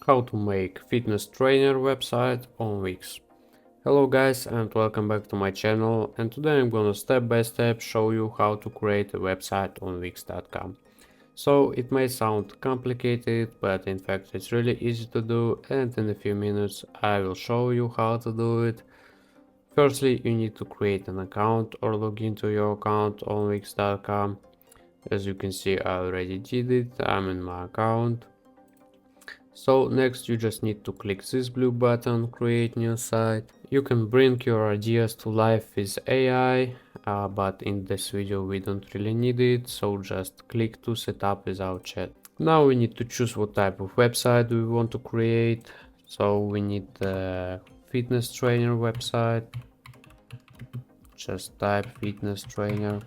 How to make fitness trainer website on Wix. Hello guys and welcome back to my channel, and today I'm gonna step by step show you how to create a website on Wix.com. So it may sound complicated, but in fact it's really easy to do, and in a few minutes I will show you how to do it. Firstly, you need to create an account or log into your account on Wix.com. As you can see, I already did it. I'm in my account. So next you just need to click this blue button, create new site. You can bring your ideas to life with AI, but in this video we don't really need it, so just click to set up without chat. Now we need to choose what type of website we want to create. So we need the fitness trainer website. Just type fitness trainer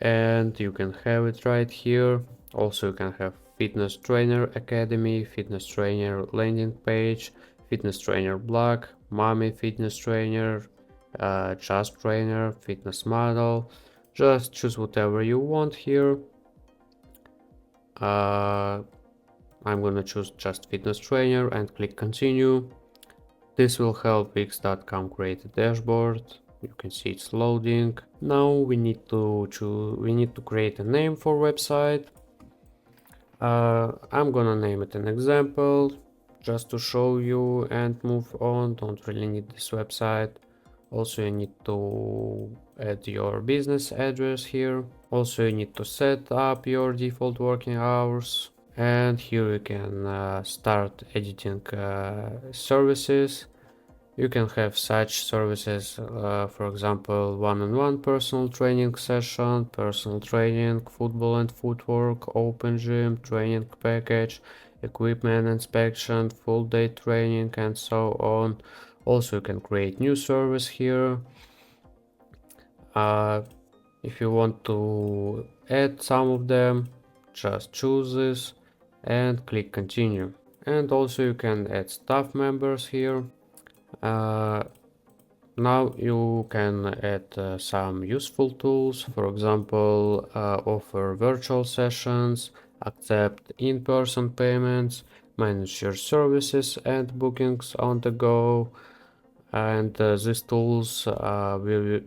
and you can have it right here. Also you can have fitness trainer academy, fitness trainer landing page, fitness trainer blog, mommy fitness trainer, just trainer, fitness model. Just choose whatever you want here. I'm gonna choose just fitness trainer and click continue. This will help Wix.com create a dashboard. You can see it's loading. Now we need to create a name for website. I'm gonna name it an example just to show you and move on. Don't really need this website. Also you need to add your business address here. Also you need to set up your default working hours, and here you can start editing services. You can have such services, for example, one-on-one personal training session, personal training, football and footwork, open gym, training package, equipment inspection, full day training, and so on. Also, you can create new service here. If you want to add some of them, just choose this and click continue. And also you can add staff members here. Now you can add some useful tools, for example, offer virtual sessions, accept in-person payments, manage your services and bookings on the go, and these tools will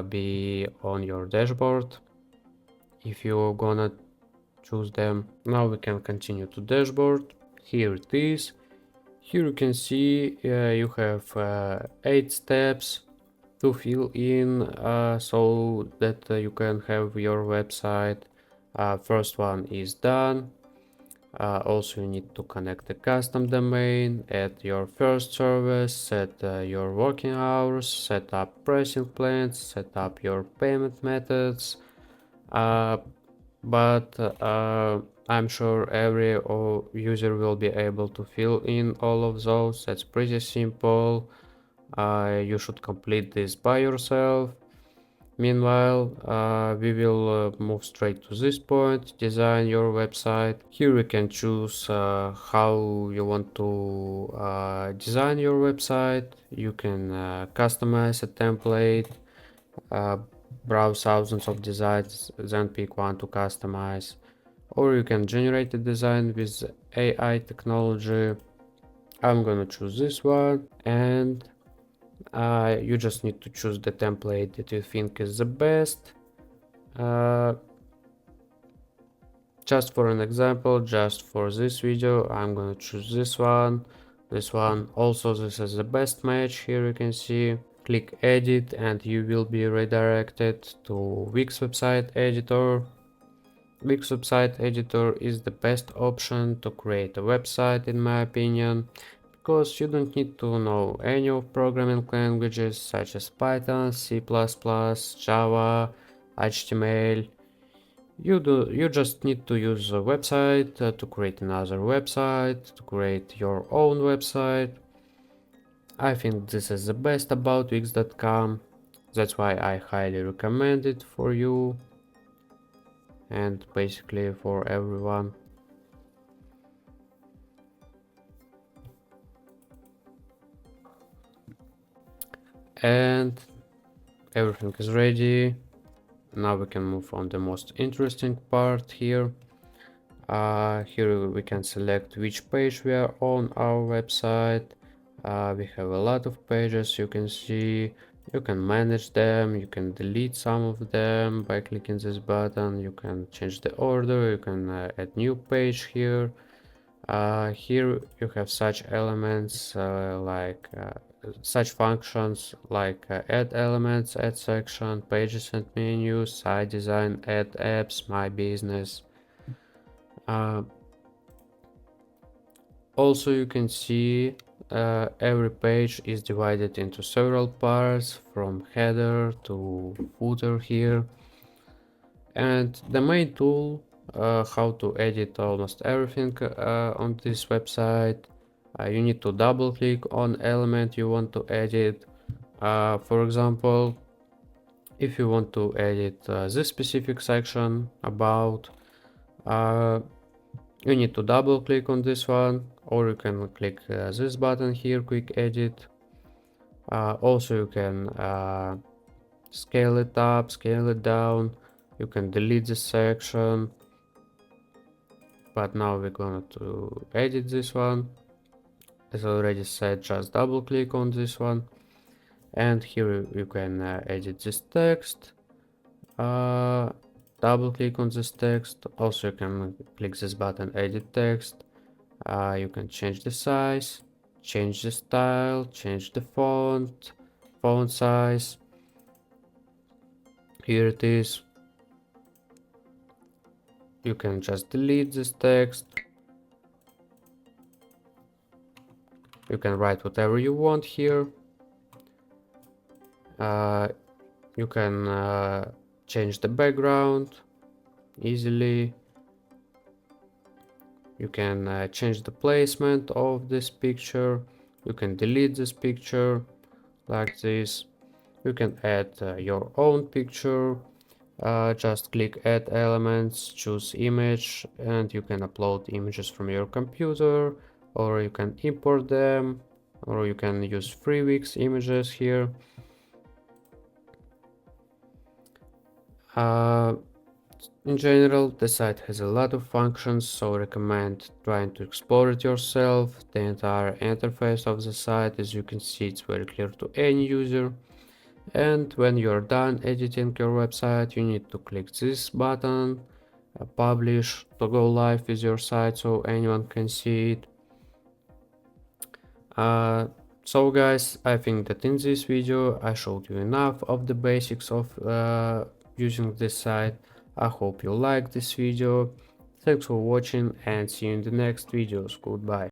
be on your dashboard if you're gonna choose them. Now we can continue to dashboard. Here it is. Here you can see you have 8 steps to fill in so that you can have your website. First one is done. Also you need to connect the custom domain, add your first service, set your working hours, set up pricing plans, set up your payment methods. But I'm sure every user will be able to fill in all of those. That's pretty simple. You should complete this by yourself. Meanwhile, we will move straight to this point, design your website. Here you can choose how you want to design your website. You can customize a template, browse thousands of designs, then pick one to customize. Or you can generate a design with AI technology. I'm gonna choose this one, and you just need to choose the template that you think is the best. Just for an example, just for this video, I'm gonna choose this one. Also, this is the best match. Here you can see. Click edit and you will be redirected to Wix website editor. Wix website editor is the best option to create a website, in my opinion, because you don't need to know any of programming languages such as Python, C++, Java, HTML. You just need to use a website to create another website, to create your own website. I think this is the best about Wix.com. That's why I highly recommend it for you and basically for everyone. And everything is ready. Now we can move on the most interesting part here. Here we can select which page we are on our website. We have a lot of pages, you can see. You can manage them, you can delete some of them by clicking this button, you can change the order, you can add new page here. Here you have such elements such functions like add elements, add section, pages and menus, site design, add apps, my business. Also you can see every page is divided into several parts, from header to footer here. And the main tool how to edit almost everything on this website, you need to double click on element you want to edit. For example, if you want to edit this specific section about, you need to double click on this one, or you can click this button here, quick edit. Also you can scale it up, scale it down, you can delete this section, but now we're going to edit this one. As already said, just double click on this one, and here you can edit this text. Double click on this text. Also you can click this button, edit text. You can change the size, change the style, change the font size. Here it is. You can just delete this text. You can write whatever you want here. You can change the background easily. You can change the placement of this picture. You can delete this picture like this. You can add your own picture. Just click add elements, choose image, and you can upload images from your computer, or you can import them, or you can use FreeWix images here. In general, the site has a lot of functions, so I recommend trying to explore it yourself. The entire interface of the site, as you can see, it's very clear to any user. And when you're done editing your website, you need to click this button, publish, to go live with your site so anyone can see it. So guys, I think that in this video I showed you enough of the basics of using this site. I hope you liked this video. Thanks for watching and see you in the next videos. Goodbye.